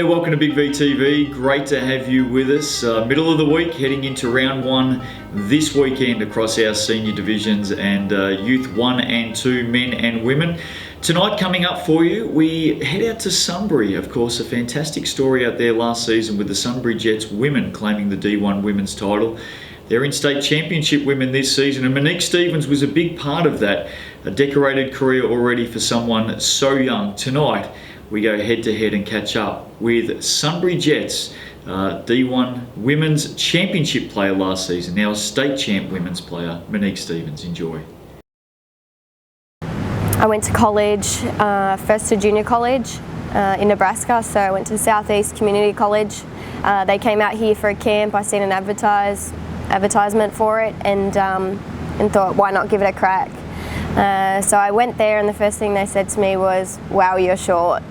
there, welcome to Big V TV. Great to have you with us. Middle of the week, heading into round one this weekend across our senior divisions and youth 1 and 2, men and women. Tonight coming up for you, we head out to Sunbury. Of course, a fantastic story out there last season with the Sunbury Jets women claiming the D1 women's title. They're in state championship women this season, and Monique Stevens was a big part of that. A decorated career already for someone so young. Tonight, we go head to head and catch up with Sunbury Jets, D1 Women's Championship player last season, now state champ women's player, Monique Stevens. Enjoy. I went to college, first to junior college in Nebraska, so I went to Southeast Community College. They came out here for a camp. I seen an advertisement for it and thought, why not give it a crack? So I went there, and the first thing they said to me was, wow, you're short.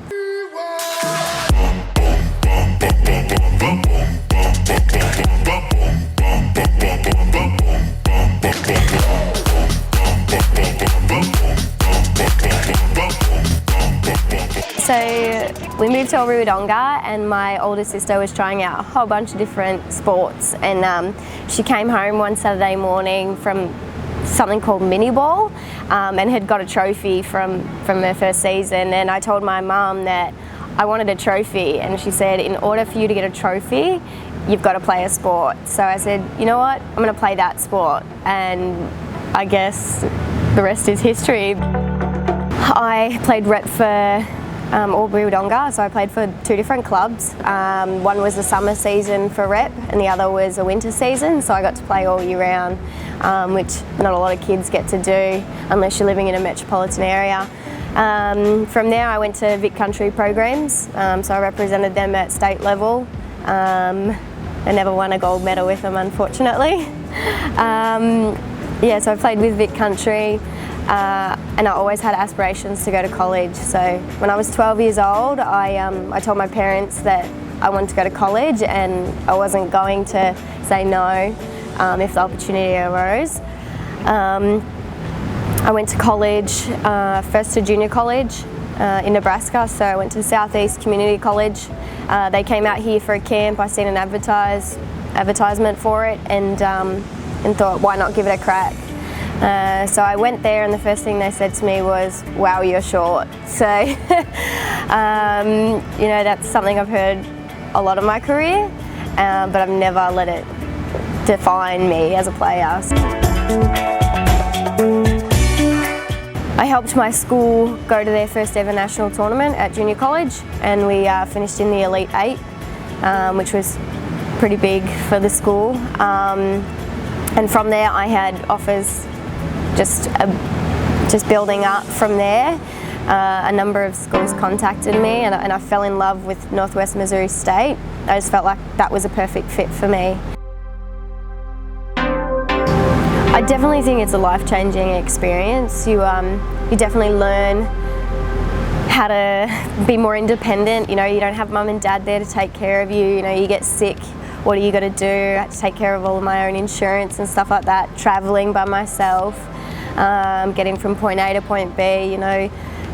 So we moved to Albury-Wodonga, and my older sister was trying out a whole bunch of different sports, and she came home one Saturday morning from something called mini ball and had got a trophy from her first season. And I told my mum that I wanted a trophy, and she said, in order for you to get a trophy, you've got to play a sport. So I said, you know what, I'm going to play that sport, and I guess the rest is history. I played rep for Albury-Wodonga, so I played for two different clubs. One was the summer season for rep, and the other was a winter season, so I got to play all year round, which not a lot of kids get to do unless you're living in a metropolitan area. From there I went to Vic Country programs, so I represented them at state level. I never won a gold medal with them, unfortunately. So I played with Vic Country. And I always had aspirations to go to college. So when I was 12 years old, I told my parents that I wanted to go to college, and I wasn't going to say no if the opportunity arose. I went to college, first to junior college in Nebraska, so I went to Southeast Community College. They came out here for a camp. I seen an advertisement for it and thought, why not give it a crack? So I went there, and the first thing they said to me was, wow, you're short. So, that's something I've heard a lot of my career, but I've never let it define me as a player. I helped my school go to their first ever national tournament at junior college, and we finished in the Elite 8, which was pretty big for the school. And from there I had offers just building up from there. A number of schools contacted me, and I fell in love with Northwest Missouri State. I just felt like that was a perfect fit for me. I definitely think it's a life-changing experience. You definitely learn how to be more independent. You don't have mum and dad there to take care of you. You get sick. What are you got to do? I had to take care of all of my own insurance and stuff like that. Traveling by myself, getting from point A to point B.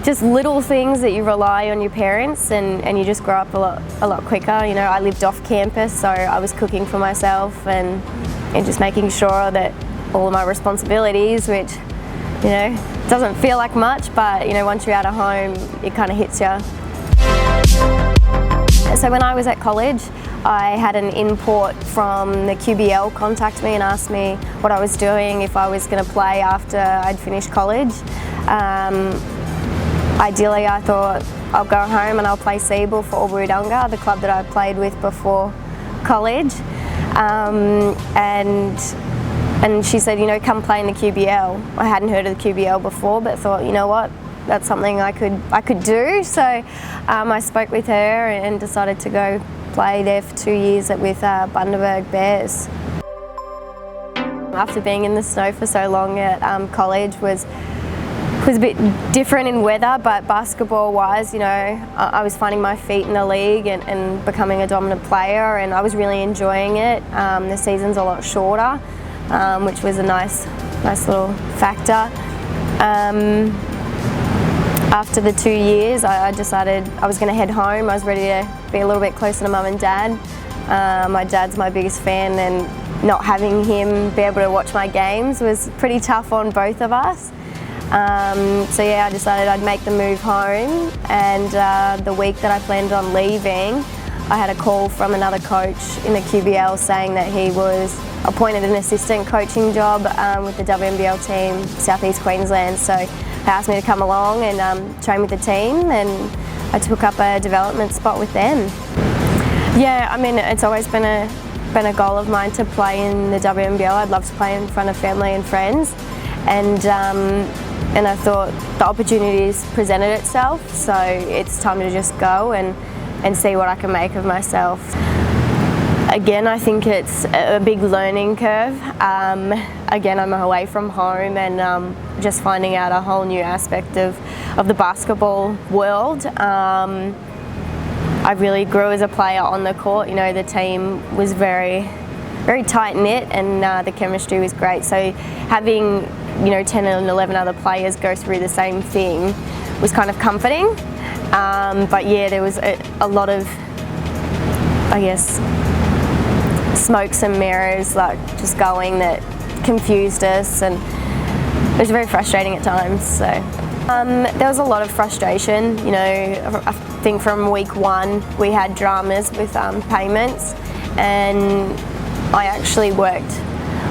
Just little things that you rely on your parents, and you just grow up a lot quicker. I lived off campus, so I was cooking for myself and just making sure that all of my responsibilities, which doesn't feel like much, but once you're out of home, it kind of hits you. So when I was at college, I had an import from the QBL contact me and asked me what I was doing, if I was going to play after I'd finished college. Ideally, I thought I'll go home and I'll play C-ball for Albury-Wodonga, the club that I played with before college. And she said, come play in the QBL. I hadn't heard of the QBL before, but thought, you know what, that's something I could do. So I spoke with her and decided to go play there for 2 years with Bundaberg Bears. After being in the snow for so long at college was a bit different in weather, but basketball-wise, I was finding my feet in the league and becoming a dominant player, and I was really enjoying it. The season's a lot shorter, which was a nice little factor. After the 2 years, I decided I was going to head home. I was ready to be a little bit closer to mum and dad. My dad's my biggest fan, and not having him be able to watch my games was pretty tough on both of us. So yeah, I decided I'd make the move home, and the week that I planned on leaving, I had a call from another coach in the QBL saying that he was appointed an assistant coaching job with the WNBL team, South East Queensland. So they asked me to come along and train with the team, and I took up a development spot with them. Yeah, I mean, it's always been a goal of mine to play in the WNBL. I'd love to play in front of family and friends, and I thought the opportunities presented itself, so it's time to just go and see what I can make of myself. Again, I think it's a big learning curve. Again, I'm away from home and just finding out a whole new aspect of the basketball world. I really grew as a player on the court. You know, the team was very tight-knit, and the chemistry was great. So having, you know, 10 and 11 other players go through the same thing was kind of comforting. But yeah, there was a lot of, I guess, smokes and mirrors, like just going, that confused us, and it was very frustrating at times. So there was a lot of frustration. You know, I think from week one we had dramas with payments, and I actually worked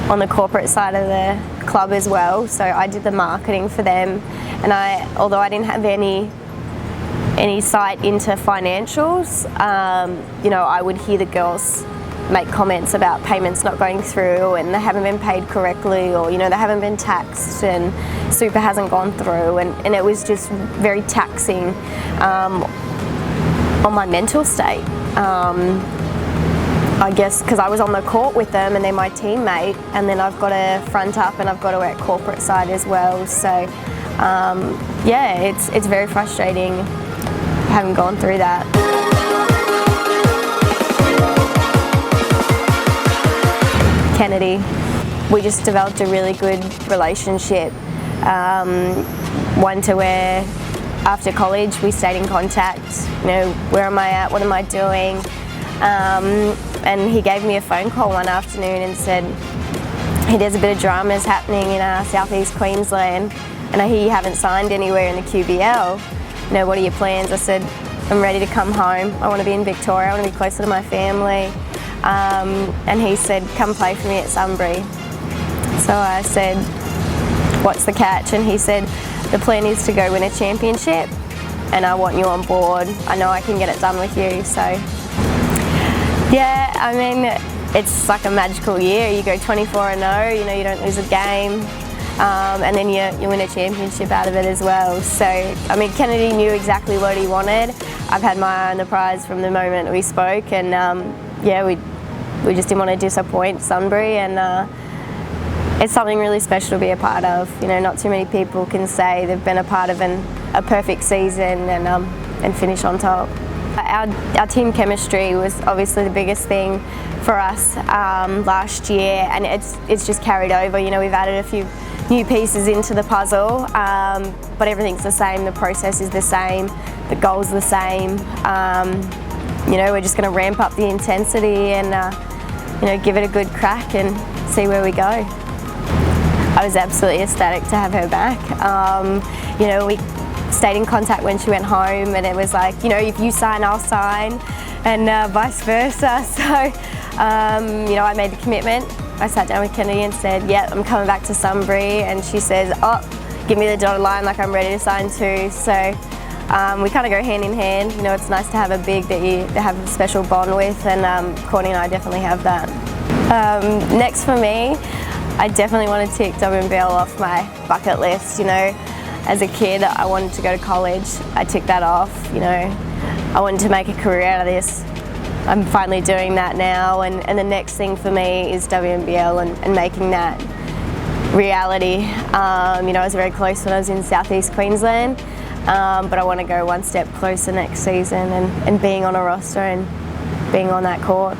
on the corporate side of the club as well. So I did the marketing for them, and although I didn't have any sight into financials, you know, I would hear the girls make comments about payments not going through, and they haven't been paid correctly, or, you know, they haven't been taxed, and super hasn't gone through, and it was just very taxing on my mental state. I guess because I was on the court with them and they're my teammate, and then I've got to front up and I've got to work corporate side as well. So yeah, it's very frustrating having gone through that. Kennedy, we just developed a really good relationship. One to where after college we stayed in contact. You know, where am I at? What am I doing? And he gave me a phone call one afternoon and said, "Hey, there's a bit of dramas happening in South East Queensland, and I hear you haven't signed anywhere in the QBL. You know, what are your plans?" I said, "I'm ready to come home. I want to be in Victoria. I want to be closer to my family." And he said, "Come play for me at Sunbury." So I said, "What's the catch?" And he said, "The plan is to go win a championship, and I want you on board. I know I can get it done with you." So yeah, I mean, it's like a magical year. You go 24-0, you know, you don't lose a game, and then you win a championship out of it as well. So, I mean, Kennedy knew exactly what he wanted. I've had my eye on the prize from the moment we spoke, and yeah, we just didn't want to disappoint Sunbury, and it's something really special to be a part of. You know, not too many people can say they've been a part of a perfect season and finish on top. Our team chemistry was obviously the biggest thing for us last year, and it's just carried over. You know, we've added a few new pieces into the puzzle, but everything's the same. The process is the same. The goal's the same. You know, we're just going to ramp up the intensity and you know, give it a good crack and see where we go. I was absolutely ecstatic to have her back. You know, we stayed in contact when she went home, and it was like, you know, if you sign, I'll sign, and vice versa. So, you know, I made the commitment. I sat down with Kennedy and said, "Yeah, I'm coming back to Sunbury," and she says, "Oh, give me the dotted line, like I'm ready to sign too." So we kind of go hand in hand. You know, it's nice to have a big that you have a special bond with, and Courtney and I definitely have that. Next for me, I definitely want to tick WNBL off my bucket list. You know, as a kid, I wanted to go to college. I ticked that off. You know, I wanted to make a career out of this. I'm finally doing that now, and the next thing for me is WNBL and making that reality. You know, I was very close when I was in South East Queensland, but I want to go one step closer next season and being on a roster and being on that court.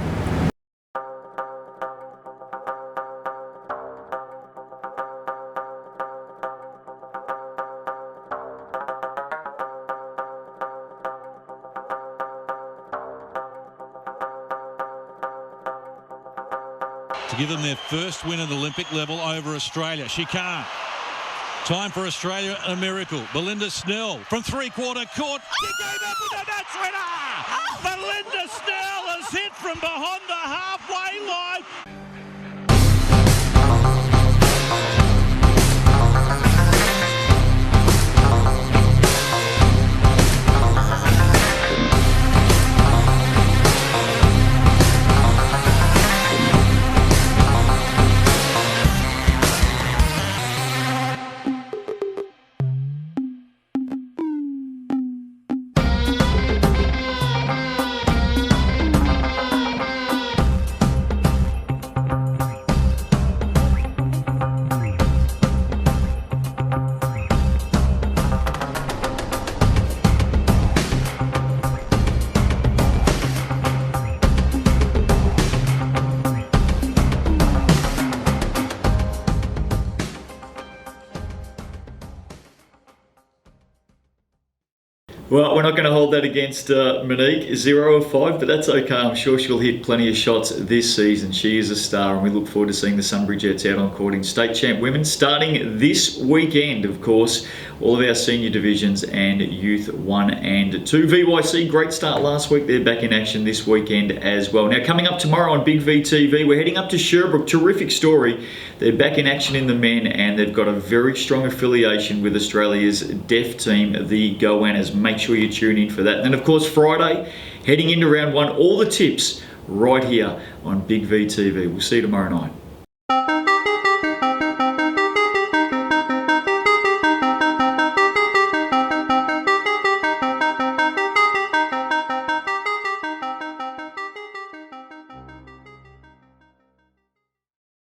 to give them their first win at Olympic level over Australia. She can't. Time for Australia, a miracle. Belinda Snell from three-quarter court. She gave up with a match winner! Belinda Snell has hit from behind the halfway line. Well, we're not going to hold that against Monique, 0 of 5, but that's okay. I'm sure she'll hit plenty of shots this season. She is a star, and we look forward to seeing the Sunbury Jets out on court in State Champ Women starting this weekend, of course. All of our senior divisions and Youth 1 and 2. VYC, great start last week. They're back in action this weekend as well. Now, coming up tomorrow on Big V TV, we're heading up to Sherbrooke. Terrific story. They're back in action in the men, and they've got a very strong affiliation with Australia's deaf team, the Goannas. Make sure you tune in for that. And then, of course, Friday, heading into round one, all the tips right here on Big V TV. We'll see you tomorrow night.